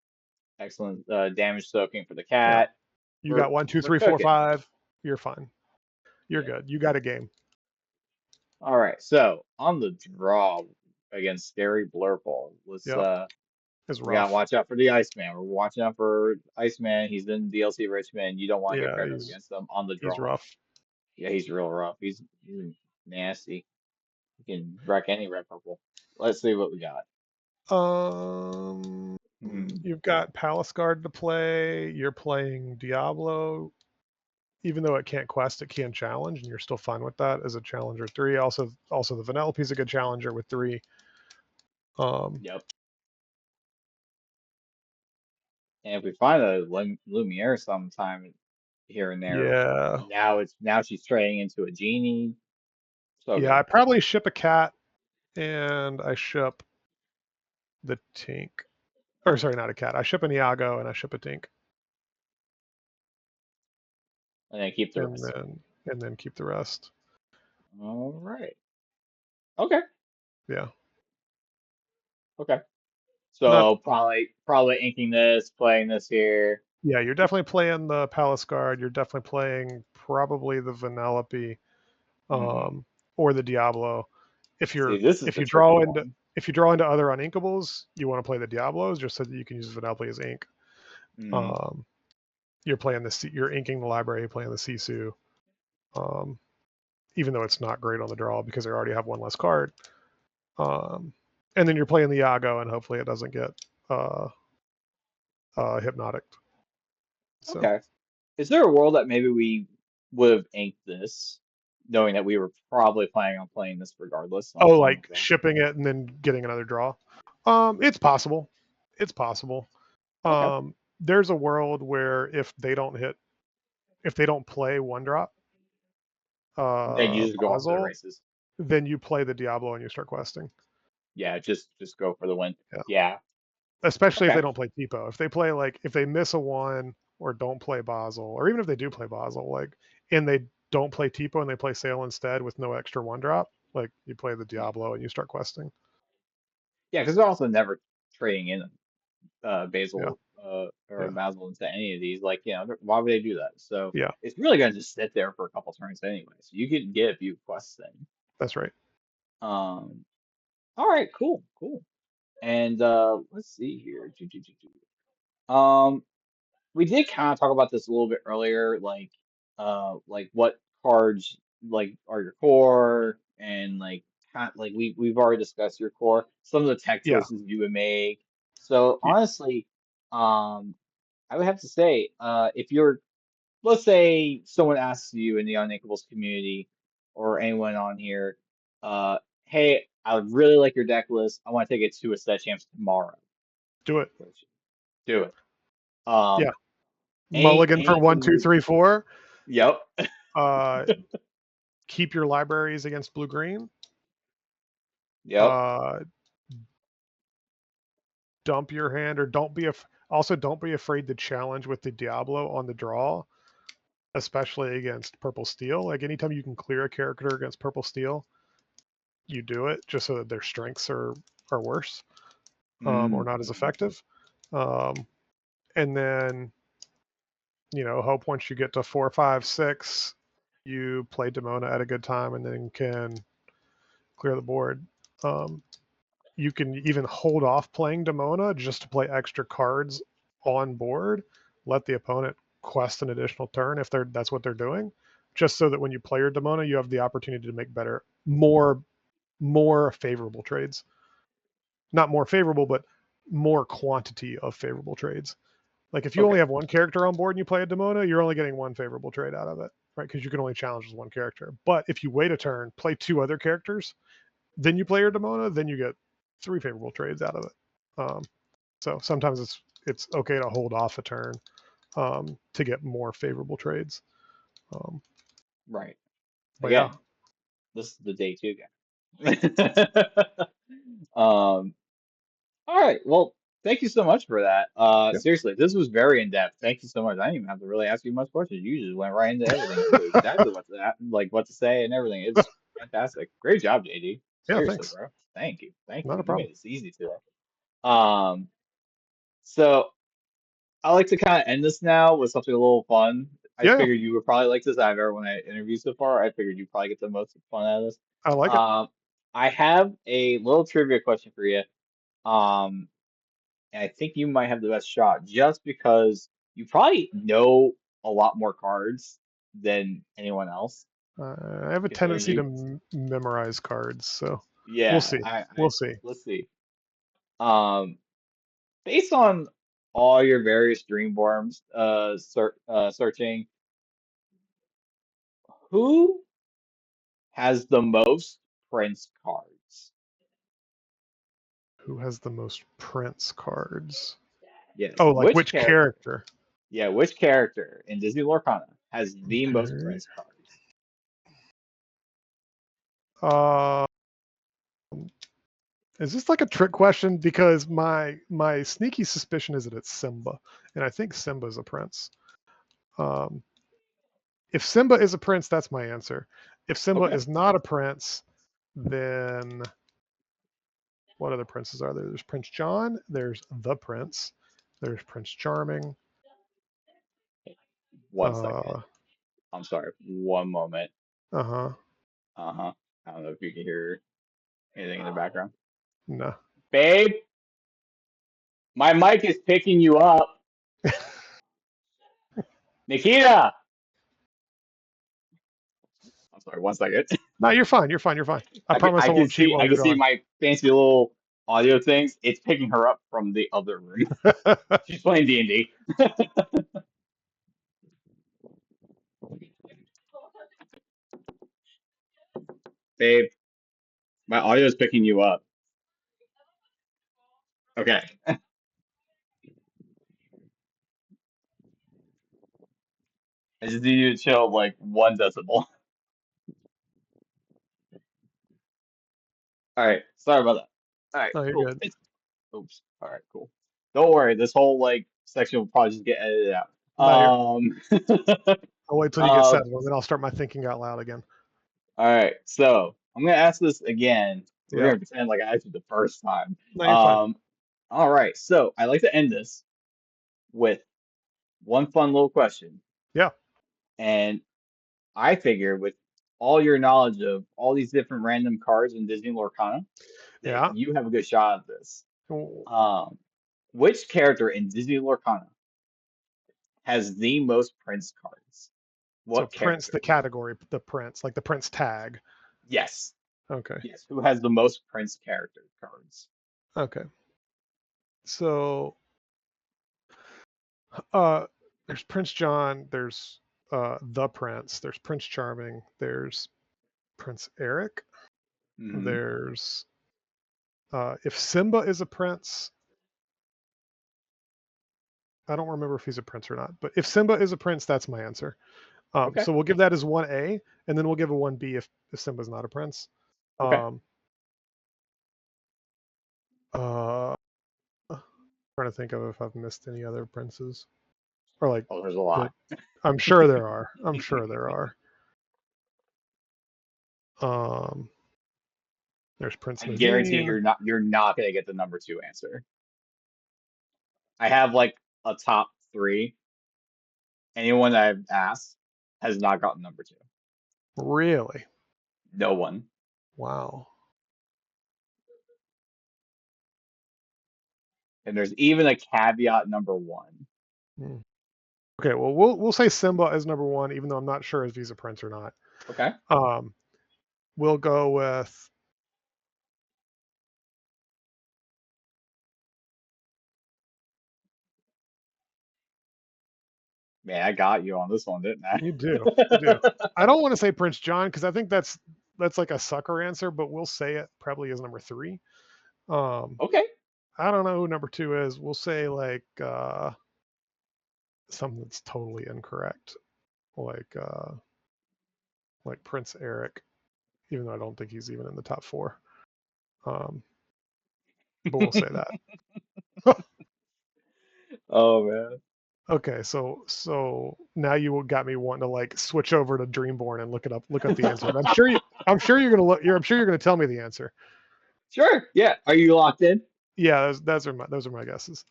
excellent damage soaking for the Yeah, cat. you We're got one, two, we're three, four, cooking. 5. You're fine. You're Yeah. good. You got a game. All right. So on the draw against Scary Blurple, let's Yep, it's we gotta rough. watch out for the Iceman. We're watching out for Iceman. He's in DLC Richmond. You don't want to get Yeah, paired up against him on the he's draw. rough. Yeah, he's real rough. He's nasty. He can wreck any red purple. Let's see what we got. Um, Hmm. you've got Palace Guard to play. You're playing Diablo. Even though it can't quest, it can challenge, and you're still fine with that as a challenger 3. Also the Vanellope's a good challenger with 3. Um, Yep. And if we find a Lumiere sometime here and there, yeah, now she's turning into a genie. So yeah. I good. probably ship a cat, and I ship the Tink. Or sorry, not a cat. I ship an Iago, and I ship a Tink, And then keep the and rest. then keep the rest. All right. Okay. Yeah, Okay. not. So probably inking this, playing this here. Yeah, you're definitely playing the Palace Guard. You're definitely playing probably the Vanellope, Hmm. or the Diablo. If See, you're this is if the you tricky draw into one. if you draw into other Uninkables, you want to play the Diablos just so that you can use Vanellope as ink. Hmm. Um, you're inking the library, playing the Sisu, um, even though it's not great on the draw because they already have one less card. Um, and then you're playing the Yago, and hopefully it doesn't get uh, hypnotic. So Okay. Is there a world that maybe we would have inked this, knowing that we were probably planning on playing this regardless on the like draw? shipping it and then getting another draw. It's possible. It's possible. Okay. There's a world where if they don't play 1-drop Then you just go off to the Basel, races. then you play the Diablo and you start questing. Yeah, just go for the win. Yeah. Yeah. Especially if Okay. they don't play Tipo. If they miss a 1 or don't play Basel, or even if they do play Basel, and they don't play Tipo and they play Sail instead with no extra 1-drop, you play the Yeah. Diablo and you start questing. Yeah, because they're also never trading in Yeah. Basil or Yeah. Basil into any of these. Like, why would they do that? So Yeah. it's really gonna just sit there for a couple turns anyway. So you can get a few quests in. That's right. Um, all right, cool, cool. And let's see here. Um, we did kind of talk about this a little bit earlier, like what cards like are your core, and like we've already discussed your core, some of the tech Yeah. choices you would make. So honestly, I would have to say, if you're, let's say someone asks you in the Uninkables community or anyone on here, hey, I would really like your deck list. I want to take it to a set champs tomorrow. Do it. Do it. Yeah. Um, Mulligan for anything one, you two, would, three, 4. yep. Uh, keep your libraries against blue green. Yep. Uh, dump your hand, or also don't be afraid to challenge with the Diablo on the draw, especially against purple steel. Like anytime you can clear a character against purple steel, you do it just so that their strengths are worse, or not as Mm-hmm. effective. Um, and then hope once you get to 4, 5, 6, you play Demona at a good time, and then can clear the board. You can even hold off playing Demona just to play extra cards on board. Let the opponent quest an additional turn if that's what they're doing, just so that when you play your Demona, you have the opportunity to make better, more favorable trades. Not more favorable, but more quantity of favorable trades. Like if you only Okay. have one character on board and you play a Demona, you're only getting one favorable trade out of it, right? Because you can only challenge as one character. But if you wait a turn, play two other characters, then you play your Demona, then you get three favorable trades out of it. So sometimes it's okay to hold off a turn to get more favorable trades. Um, Right. but yeah, Again, this is the day two game. Um, all right. Well, thank you so much for that. yep. Seriously, this was very in depth. Thank you so much. I didn't even have to really ask you much questions. You just went right into everything and knew exactly what to say and everything. It's fantastic. Great job, JD. Yeah, Seriously, thanks. bro. Thank you. Thank Not you. a You problem. made this easy today. Um, so I like to kind of end this now with something a little fun. I Yeah, figured you would probably like this out of everyone I interviewed so far. I figured you'd probably get the most fun out of this. I like it. Um, I have a little trivia question for you. Um, and I think you might have the best shot just because you probably know a lot more cards than anyone else. I have a Considering tendency to you, memorize cards, so we'll yeah, see. We'll see. let's see. Um, Based on all your various Dreamworms, searching, who has the most Prince cards? Who has the most Prince cards? Yes, Oh, like which which character? character? Yeah, which character in Disney Lorcana has the most Okay. Prince cards? Uh, is this like a trick question? Because my sneaky suspicion is that it's Simba, and I think Simba's a prince. Um, if Simba is a prince, that's my answer. If Simba Okay, is not a prince, then what other princes are there? There's Prince John. There's the Prince. There's Prince Charming. 1 second. Uh, I'm sorry, one moment. uh-huh. Uh-huh. I don't know if you can hear anything in the background. No. Babe, my mic is picking you up. Nikita! I'm sorry, 1 second. No, you're fine. You're fine. You're fine. I promise I won't cheat while I you're can see gone. my fancy little audio things. It's picking her up from the other room. She's playing D&D. Babe, my audio is picking you up. Okay. I just need you to chill like 1 decibel. All right. Sorry about that. All right. No, you're Cool. good. Oops. All right. Cool. Don't worry. This whole like section will probably just get edited out. No, you're. I'll wait till you get Um. settled, and then I'll start my thinking out loud again. All right. So I'm gonna ask this again. We're Yep. gonna pretend like I asked it the first time. No, you're fine. Um. All right. So I like to end this with one fun little question, Yeah. and I figure with all your knowledge of all these different random cards in Disney Lorcana, that Yeah. you have a good shot at this. Oh, Um, which character in Disney Lorcana has the most Prince cards? so What Prince, the character? category, the Prince, like the Prince tag. Yes, Okay. yes. Who has the most Prince character cards? Okay. So, uh, there's Prince John. There's the Prince. There's Prince Charming. There's Prince Eric. Hmm. There's if Simba is a prince, I don't remember if he's a prince or not. But if Simba is a prince, that's my answer. Okay, So we'll give that as 1A, and then we'll give a 1B if Simba's not a prince. okay. Um, uh, trying to think of if I've missed any other princes or like Oh, there's a that. lot. I'm sure there are. I'm sure there are. Um, there's Prince I guarantee Naveen. you're not gonna get the number two answer. I have like a top three. Anyone that I've asked has not gotten number two. Really? No one. Wow. And there's even a caveat number one. Hmm. Okay, well, we'll say Simba as number one, even though I'm not sure if he's a prince or not. Okay. Um, we'll go with. Man, I got you on this one, didn't I? You do, you do. I don't want to say Prince John because I think that's like a sucker answer, but we'll say it probably is number three. Um, Okay. I don't know who number two is. We'll say like something that's totally incorrect, like like Prince Eric, even though I don't think he's even in the top four. Um, but we'll say that. Oh man. Okay, so now you got me wanting to like switch over to Dreamborn and look up the answer. And I'm sure you're gonna tell me the answer. Sure. Yeah. Are you locked in? Yeah, those are my guesses.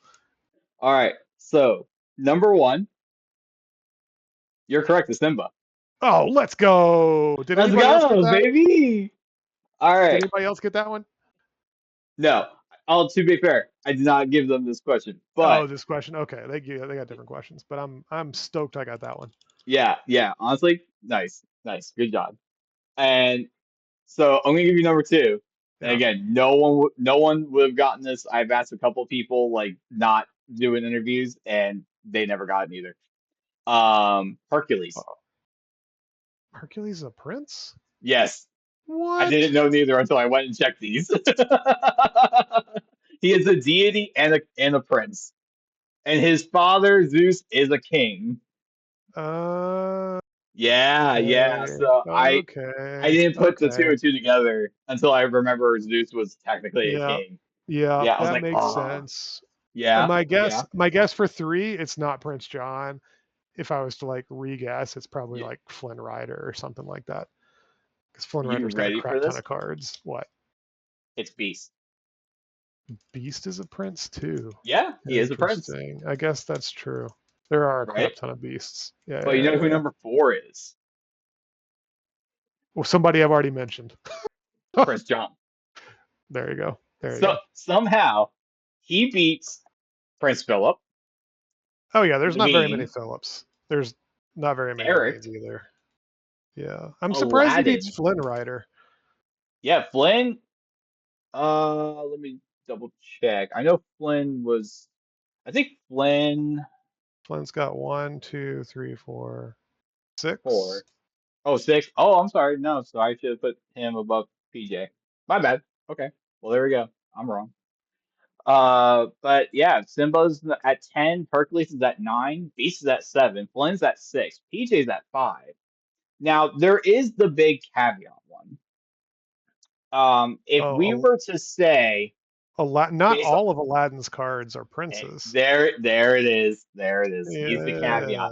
All right. So number one, you're correct. It's Simba. Oh, let's go. Did Let's anybody else get go, that? baby. All Did right. anybody else get that one? No. To be fair, I did not give them this question, Oh, but this question. Okay, they got different questions, but I'm stoked I got that one. yeah, yeah. Honestly, nice, nice, good job. And so I'm gonna give you number two. And Yeah. again, no one would have gotten this. I've asked a couple people like not doing interviews, and they never got it either. Hercules. Uh, Hercules is a prince? Yes, I What? didn't know neither until I went and checked these. He is a deity and a prince, and his father Zeus is a king. Uh, Yeah, yeah. okay, So I okay, didn't put the two okay. and two together until I remember Zeus was technically a Yeah, king. yeah, Yeah, I was that like, makes oh, sense. yeah, yeah, My guess for three, it's not Prince John. If I was to like re-guess, it's probably yeah. like Flynn Rider or something like that. Because Flynn You Rider's got a ready for crap ton this? of cards. What? It's Beast. Beast is a prince too. Yeah, he is a prince, Interesting. I guess that's true. There are a right? crap ton of beasts. Yeah, But yeah, you know yeah, who yeah. number four is? Well, somebody I've already mentioned. Prince John. There you go. There you So go. somehow he beats Prince Philip, Oh yeah, there's not very many Naveen, Phillips. There's not very many Eric, Naveens either. Yeah, I'm surprised he beats Aladdin. Flynn Rider. Yeah, Flynn. Let me double check. I know Flynn was. I think Flynn Flynn's got one, two, three, four, six. four. Oh, six. Oh, I'm sorry. No, so I should have put him above PJ. My bad. Okay. Well, there we go. I'm wrong. But yeah, Simba's at 10, Hercules is at 9, Beast is at 7, Flynn's at 6, PJ's at 5. Now, there is the big caveat one. If we Oh, were to say, Not based all of Aladdin's cards are princes. there it is, there it is. He's the caveat. Yeah,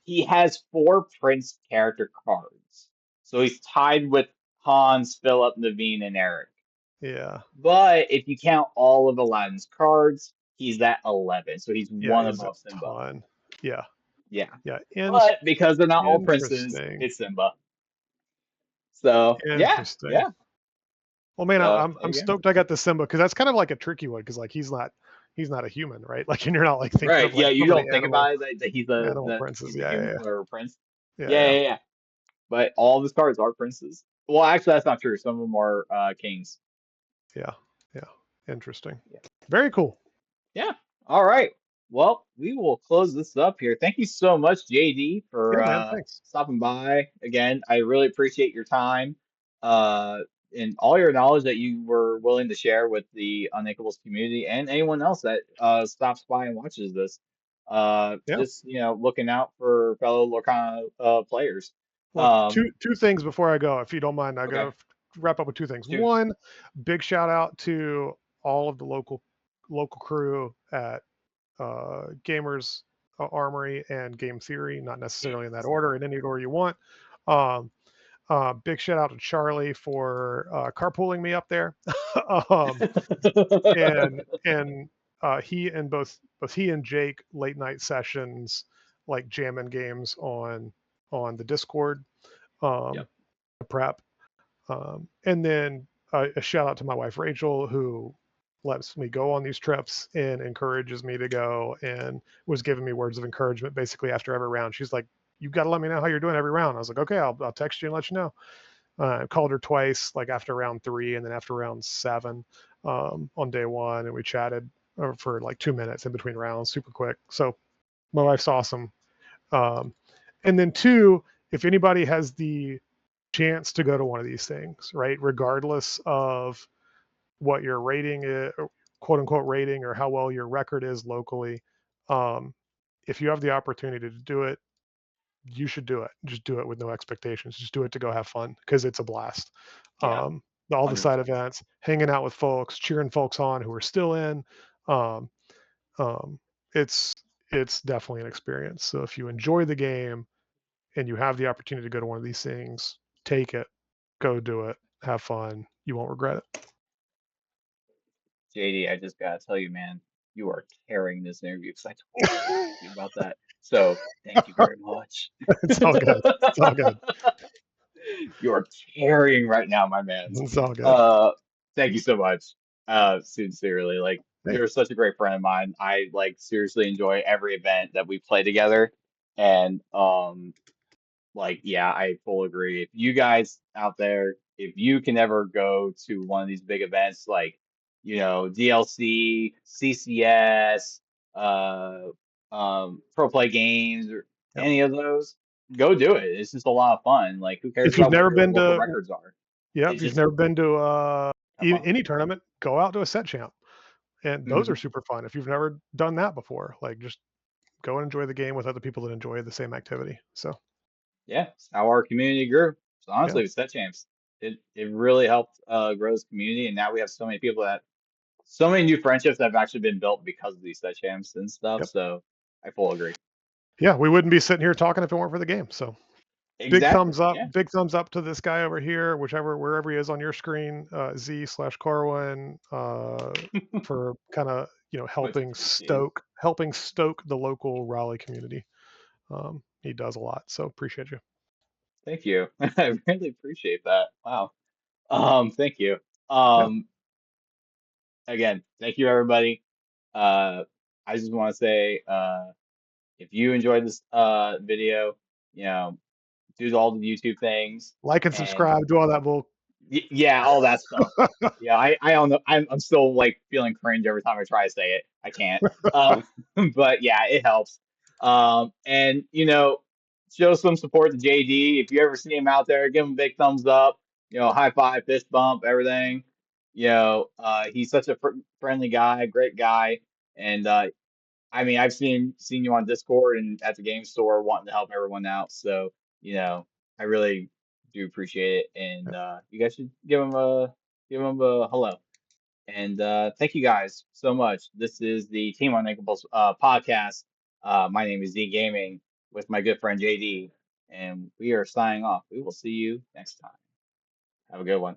He has 4 Prince character cards. So he's tied with Hans, Philip, Naveen, and Eric. yeah, But if you count all of Aladdin's cards, he's at 11. So he's yeah. one He's a above Simba. ton. Yeah, Yeah. yeah. But because they're not all princes, Interesting. it's Simba. So yeah, Interesting. yeah. Well, man, So there I'm you go. stoked I got the Simba because that's kind of like a tricky one because like he's not a human, right? Like, and you're not like thinking Right. of like Yeah, you some of the don't think about it that animal princes. he's a Yeah, yeah, human or a prince. yeah, Yeah, yeah, yeah, yeah. But all of his cards are princes. Well, actually, that's not true. Some of them are kings. yeah, yeah. Yeah. Interesting. Yeah. Very cool. Yeah. All right. Well, we will close this up here. Thank you so much, JD, Yeah, for man. Thanks. stopping by again. I really appreciate your time uh, and all your knowledge that you were willing to share with the Uninkables community and anyone else that stops by and watches this. Yeah. Just looking out for fellow Lorcana players. Well, Um, two things before I go, if you don't mind. I'm okay. gonna wrap up with two things. Shoot. One, big shout out to all of the local crew at Gamers Armory and Game Theory, not necessarily in that Yes. order, in any order you want. Um, big shout out to Charlie for carpooling me up there, um, and he and both he and Jake late night sessions like jamming games on the Discord, um, Yep. prep, and then a shout out to my wife Rachel who lets me go on these trips and encourages me to go, and was giving me words of encouragement basically after every round. She's like, "You've got to let me know how you're doing every round." I was like, "Okay, I'll text you and let you know." I called her twice, like after round 3 and then after round 7 on day 1, and we chatted for like 2 minutes in between rounds, super quick. So my wife's awesome. Um, and then 2, if anybody has the chance to go to one of these things, right, regardless of what your rating is, quote unquote rating, or how well your record is locally, um, if you have the opportunity to do it, you should do it. Just do it with no expectations. Just do it to go have fun because it's a blast. Yeah, Um, all the side 100%. events, hanging out with folks, cheering folks on who are still in. Um, um, it's it's definitely an experience. So if you enjoy the game and you have the opportunity to go to one of these things, take it, go do it, have fun. You won't regret it. JD, I just gotta tell you, man, you are carrying this interview because I totally forgot to ask you about that. So thank you very much. It's all good. It's all good. You are carrying right now, my man. It's all good. Uh, Thank you so much. Sincerely, like Hey, you're such a great friend of mine. I like seriously enjoy every event that we play together, and like, yeah, I full agree. If you guys out there, if you can ever go to one of these big events like, DLC, CCS, uh, Pro Play Games, or yep. any of those, go do it. It's just a lot of fun. Like, who cares If you've about what never your been local to, records are? yep, It's if you've just never been to have fun. any tournament, go out to a set champ, and those Hmm. are super fun. If you've never done that before, like just go and enjoy the game with other people that enjoy the same activity. So Yeah, it's how our community grew. So yeah, honestly, with Set Champs, it really helped grow this community, and now we have so many people that so many new friendships that have actually been built because of these set champs and stuff. yep, So I full agree. yeah, we wouldn't be sitting here talking if it weren't for the game. So Exactly. Yeah. big thumbs up to this guy over here, whichever wherever he is on your screen, Z/Carwin, for kind of Much appreciated. helping stoke the local Raleigh community. He does a lot, so appreciate you. Thank you. I really appreciate that. Wow. Thank you. Yeah, Um, Again, thank you everybody. Uh, I just want to say, if you enjoyed this video, you know, do all the YouTube things like and and subscribe, do all that bull. Yeah, all that stuff. Yeah, I don't know. I'm still like feeling cringe every time I try to say it. I can't. Um, but yeah, it helps. And show some support to JD. If you ever see him out there, give him a big thumbs up. High five, fist bump, everything. He's such a friendly guy, great guy, and I mean, I've seen you on Discord and at the game store wanting to help everyone out. So, I really do appreciate it. And you guys should give him a hello. And thank you guys so much. This is the Team Uninkables podcast. My name is ZeGaming with my good friend JD, and we are signing off. We will see you next time. Have a good one.